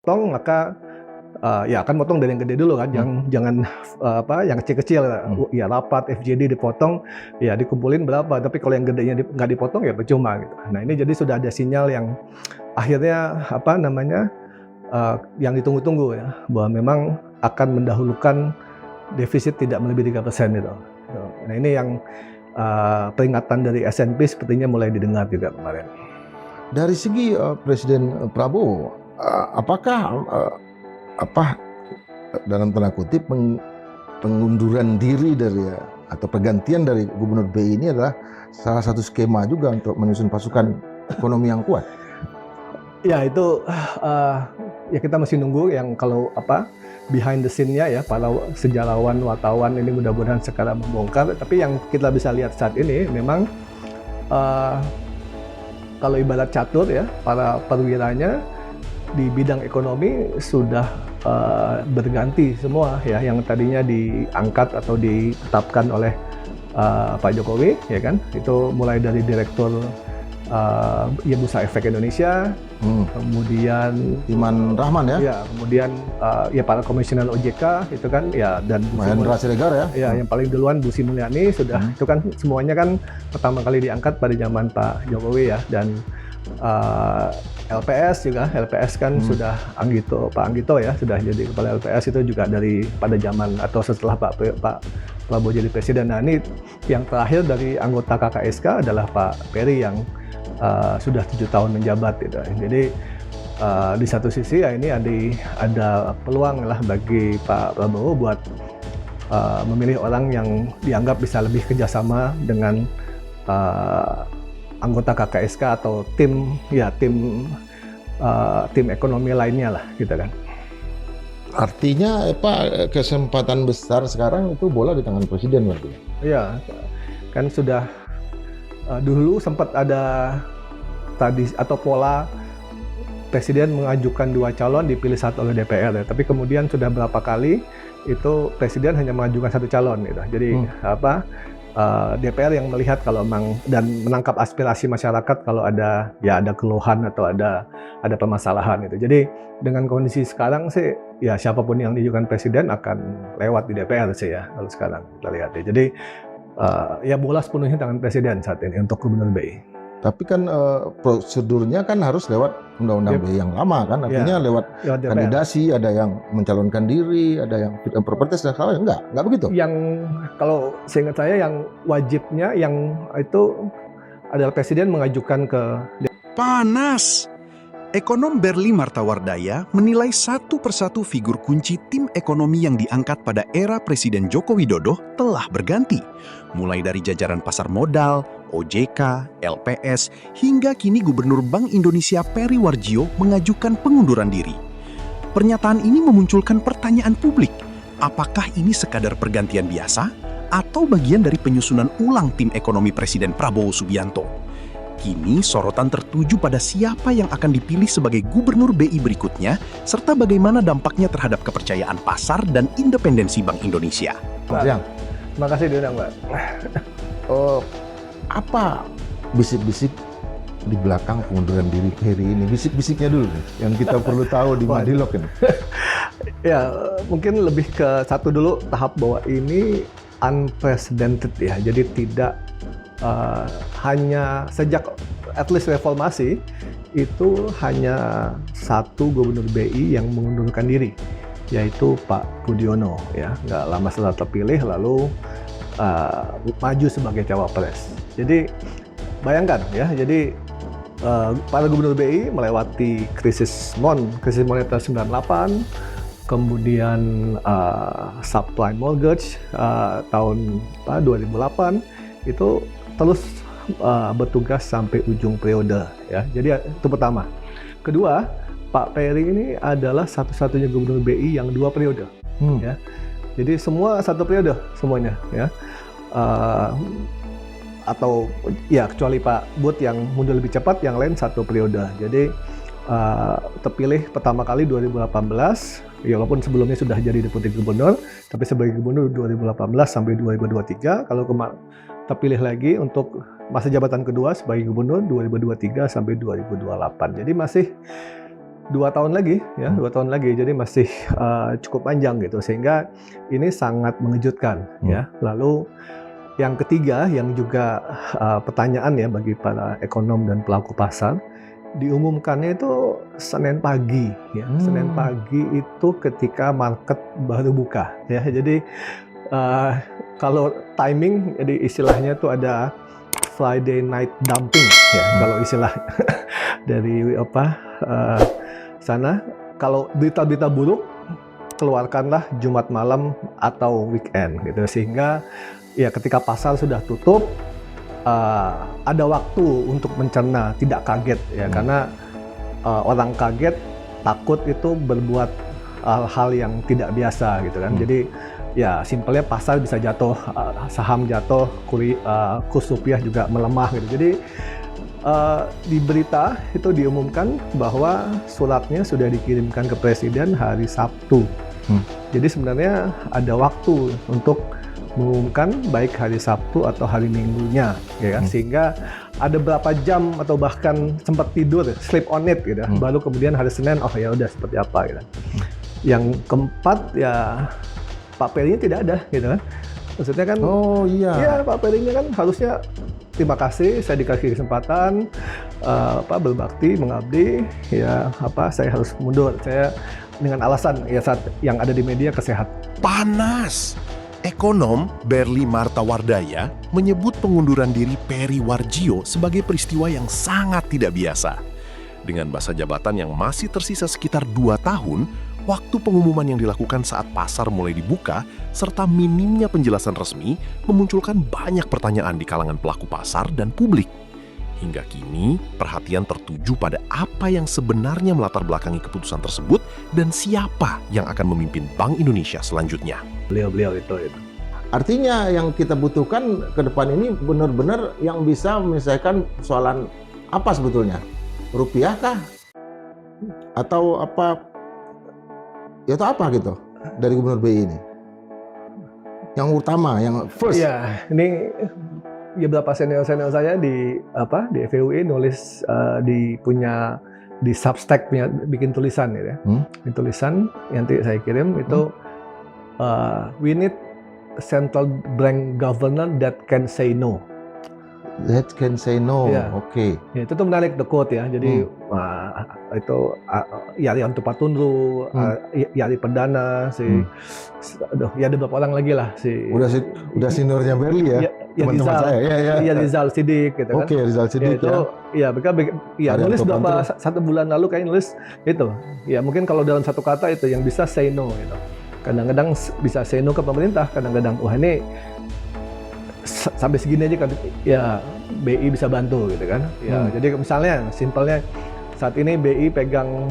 Potong maka, ya kan potong dari yang gede dulu kan, jangan yang kecil-kecil, ya rapat FGD dipotong, ya dikumpulin berapa, tapi kalau yang gedenya nggak dipotong ya percuma gitu. Nah ini jadi sudah ada sinyal yang akhirnya yang ditunggu-tunggu ya, bahwa memang akan mendahulukan defisit tidak melebihi 3% gitu. Nah ini yang peringatan dari S&P sepertinya mulai didengar juga kemarin. Dari segi Presiden Prabowo, apakah dalam tanda kutip pengunduran diri dari atau pergantian dari Gubernur BI ini adalah salah satu skema juga untuk menyusun pasukan ekonomi yang kuat? Ya itu ya kita masih nunggu yang kalau behind the scene-nya ya, para sejarawan, wartawan ini mudah-mudahan sekarang membongkar. Tapi yang kita bisa lihat saat ini memang kalau ibarat catur ya, para perwiranya di bidang ekonomi sudah berganti semua ya, yang tadinya diangkat atau ditetapkan oleh Pak Jokowi ya kan, itu mulai dari direktur Bursa Efek Indonesia, kemudian Iman Rahman ya, kemudian para komisioner OJK itu kan ya, dan Mahendra Siregar ya, yang paling duluan Bu Sri Mulyani sudah itu kan semuanya kan pertama kali diangkat pada zaman Pak Jokowi ya, dan LPS kan sudah Pak Anggito ya sudah jadi kepala LPS, itu juga dari pada zaman atau setelah Pak Prabowo jadi presiden. Nah ini yang terakhir dari anggota KKSK adalah Pak Peri yang sudah 7 tahun menjabat gitu. Jadi di satu sisi ya ini ada peluang lah bagi Pak Prabowo buat memilih orang yang dianggap bisa lebih kerjasama dengan anggota KKSK atau tim ekonomi lainnya lah gitu kan. Artinya kesempatan besar sekarang itu bola di tangan presiden berarti. Iya, kan sudah dulu sempat ada atau pola presiden mengajukan 2 calon, dipilih 1 oleh DPR ya. Tapi kemudian sudah berapa kali itu presiden hanya mengajukan 1 calon gitu. Jadi DPR yang melihat kalau dan menangkap aspirasi masyarakat kalau ada keluhan atau ada permasalahan gitu. Jadi dengan kondisi sekarang sih ya siapapun yang diajukan presiden akan lewat di DPR sih ya kalau sekarang kita lihat ya. Jadi ya bola sepenuhnya tangan presiden saat ini untuk Gubernur BI. Tapi kan prosedurnya kan harus lewat undang-undang BI yang lama kan, artinya lewat kandidasi, ada yang mencalonkan diri, ada yang fit and proper test dan hal enggak begitu. Yang kalau seingat saya yang wajibnya yang itu adalah presiden mengajukan ke panas. Ekonom Berli Martawardaya menilai satu persatu figur kunci tim ekonomi yang diangkat pada era Presiden Joko Widodo telah berganti. Mulai dari jajaran pasar modal, OJK, LPS, hingga kini Gubernur Bank Indonesia Peri Warjio mengajukan pengunduran diri. Pernyataan ini memunculkan pertanyaan publik, apakah ini sekadar pergantian biasa atau bagian dari penyusunan ulang tim ekonomi Presiden Prabowo Subianto? Kini sorotan tertuju pada siapa yang akan dipilih sebagai Gubernur BI berikutnya, serta bagaimana dampaknya terhadap kepercayaan pasar dan independensi Bank Indonesia. Terima kasih diundang, Mbak. Apa bisik-bisik di belakang pengunduran diri Peri ini? Bisik-bisiknya dulu nih, yang kita perlu tahu di Madilog ini. Ya, mungkin lebih ke satu dulu tahap bahwa ini unprecedented ya, jadi tidak hanya sejak at least reformasi itu hanya 1 Gubernur BI yang mengundurkan diri, yaitu Pak Budiono ya, nggak lama setelah terpilih lalu maju sebagai cawapres. Jadi bayangkan ya, jadi para Gubernur BI melewati krisis moneter 98, kemudian subprime mortgage tahun 2008 itu terus bertugas sampai ujung periode ya. Jadi itu pertama. Kedua, Pak Peri ini adalah satu-satunya Gubernur BI yang 2 periode ya. Jadi semua 1 periode semuanya ya. Atau ya kecuali Pak Bud yang mundur lebih cepat, yang lain 1 periode. Jadi terpilih pertama kali 2018, ya walaupun sebelumnya sudah jadi deputi gubernur, tapi sebagai gubernur 2018 sampai 2023, kalau terpilih lagi untuk masa jabatan kedua sebagai gubernur 2023 sampai 2028. Jadi masih 2 tahun lagi ya, 2 tahun lagi. Jadi masih cukup panjang gitu. Sehingga ini sangat mengejutkan ya. Lalu yang ketiga yang juga pertanyaan ya bagi para ekonom dan pelaku pasar, diumumkannya itu Senin pagi ya. Senin pagi itu ketika market baru buka ya. Jadi kalau timing, jadi istilahnya tuh ada Friday night dumping ya kalau istilah dari sana. Kalau berita-berita buruk keluarkanlah Jumat malam atau weekend gitu, sehingga ya ketika pasar sudah tutup ada waktu untuk mencerna, tidak kaget ya, karena orang kaget takut itu berbuat hal-hal yang tidak biasa gitu kan. Jadi ya simpelnya pasar bisa jatuh, saham jatuh, kurs rupiah juga melemah gitu. Jadi di berita itu diumumkan bahwa suratnya sudah dikirimkan ke Presiden hari Sabtu. Jadi sebenarnya ada waktu untuk mengumumkan baik hari Sabtu atau hari Minggunya, ya kan? Sehingga ada berapa jam atau bahkan sempat tidur, sleep on it gitu. Baru kemudian hari Senin, oh ya udah seperti apa gitu. Yang keempat ya Pak Perinya tidak ada gitu kan. Maksudnya kan, ya Pak Perinya kan harusnya terima kasih saya dikasih kesempatan berbakti, mengabdi, ya saya harus mundur. Saya dengan alasan ya saat yang ada di media kesehatan. Panas. Ekonom Berli Martawardaya menyebut pengunduran diri Peri Warjio sebagai peristiwa yang sangat tidak biasa. Dengan masa jabatan yang masih tersisa sekitar 2 tahun, waktu pengumuman yang dilakukan saat pasar mulai dibuka, serta minimnya penjelasan resmi, memunculkan banyak pertanyaan di kalangan pelaku pasar dan publik. Hingga kini, perhatian tertuju pada apa yang sebenarnya melatar belakangi keputusan tersebut dan siapa yang akan memimpin Bank Indonesia selanjutnya. Beliau itu. Artinya yang kita butuhkan ke depan ini benar-benar yang bisa menyelesaikan persoalan apa sebetulnya? Rupiah kah? Atau apa? Ya itu apa gitu dari Gubernur BI ini? Yang utama, yang first. Ya, ini ya beberapa senior saya di FEUI nulis di Substack punya bikin tulisan gitu ya. Bikin tulisan nanti saya kirim itu we need central bank governor that can say no. That can say no. Ya. Oke. Ya, itu tuh menarik the quote ya. Jadi itu Yari Antupatunru, Yari Perdana, ya ada beberapa orang lagi lah Udah seniornya Berli ya. Teman-teman saya. Ya Rizal Siddiq gitu kan. Oke, Rizal Siddiq ya. Mereka nulis beberapa 1 bulan lalu kayak nulis itu. Ya mungkin kalau dalam satu kata itu yang bisa say no gitu. Kadang-kadang bisa say no ke pemerintah, kadang-kadang wah ini sampai segini aja kan ya BI bisa bantu gitu kan. Ya jadi misalnya simpelnya saat ini BI pegang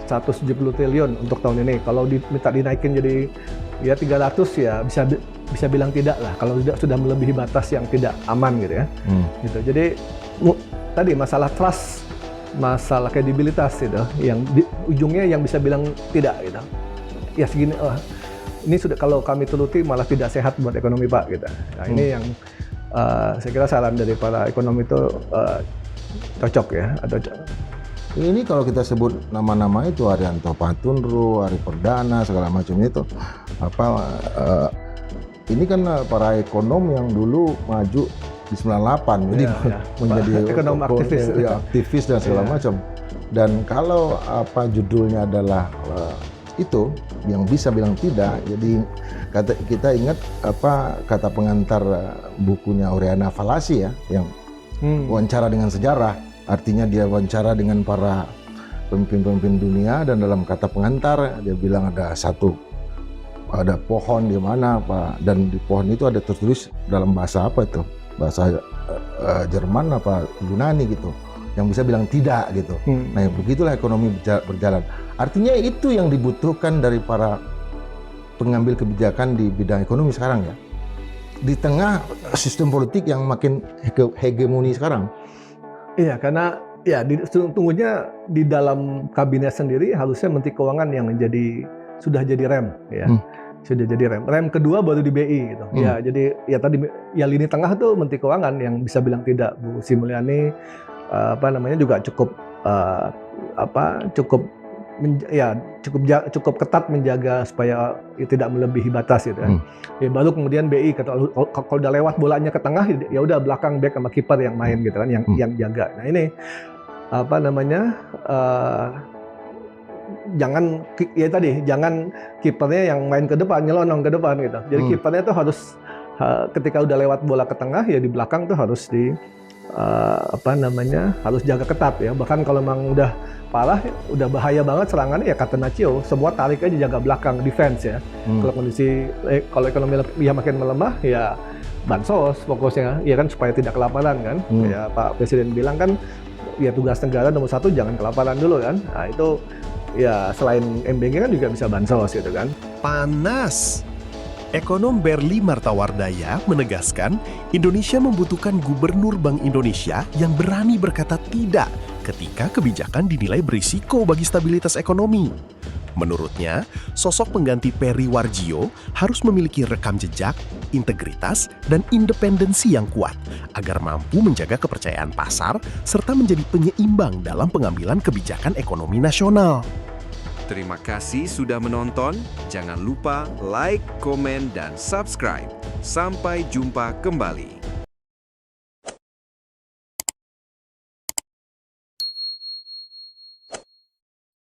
170 triliun untuk tahun ini. Kalau minta dinaikin jadi ya 300 ya bisa bilang tidak lah kalau sudah melebihi batas yang tidak aman gitu ya. Gitu. Jadi tadi masalah trust, masalah kredibilitas gitu yang di ujungnya yang bisa bilang tidak gitu. Ya segini ini sudah kalau kami turuti malah tidak sehat buat ekonomi Pak gitu. Nah, ini yang saya kira saran dari para ekonom itu cocok ya. Ini kalau kita sebut nama-nama itu Arianto Patunru, Ari Perdana segala macam itu ini kan para ekonom yang dulu maju di 98 jadi menjadi ekonom aktivis dan segala macam. Dan kalau judulnya adalah itu yang bisa bilang tidak. Jadi kita ingat kata pengantar bukunya Oriana Fallacy ya yang wawancara dengan sejarah. Artinya dia wawancara dengan para pemimpin-pemimpin dunia dan dalam kata pengantar dia bilang ada pohon di mana dan di pohon itu ada tertulis dalam bahasa bahasa Jerman Yunani gitu yang bisa bilang tidak gitu. Nah begitulah ekonomi berjalan. Artinya itu yang dibutuhkan dari para pengambil kebijakan di bidang ekonomi sekarang ya. Di tengah sistem politik yang makin hegemoni sekarang. Iya, karena ya tunggunya di dalam kabinet sendiri harusnya Menteri Keuangan yang sudah jadi rem ya. Sudah jadi rem. Rem kedua baru di BI gitu. Ya, jadi ya tadi ya lini tengah tuh Menteri Keuangan yang bisa bilang tidak. Bu Sri Mulyani juga cukup cukup ketat menjaga supaya tidak melebihi batas gitu kan. Ya, baru kemudian BI kalau udah lewat bolanya ke tengah ya udah belakang back sama kiper yang main gitu kan, yang jaga. Nah ini jangan kipernya yang main ke depan, nyelonong ke depan gitu. Jadi kipernya tuh harus ketika udah lewat bola ke tengah ya di belakang tuh harus harus jaga ketat ya. Bahkan kalau memang udah parah, udah bahaya banget serangannya ya Catenaccio, semua tarik aja jaga belakang defense ya. Kalau ekonomi ya makin melemah ya bansos fokusnya, ya kan supaya tidak kelaparan kan. Ya Pak Presiden bilang kan ya tugas negara nomor 1 jangan kelaparan dulu kan. Nah itu ya selain MBG kan juga bisa bansos gitu kan. Panas. Ekonom Berli Martawardaya menegaskan Indonesia membutuhkan gubernur Bank Indonesia yang berani berkata tidak ketika kebijakan dinilai berisiko bagi stabilitas ekonomi. Menurutnya, sosok pengganti Peri Warjio harus memiliki rekam jejak, integritas, dan independensi yang kuat agar mampu menjaga kepercayaan pasar serta menjadi penyeimbang dalam pengambilan kebijakan ekonomi nasional. Terima kasih sudah menonton. Jangan lupa like, komen, dan subscribe. Sampai jumpa kembali.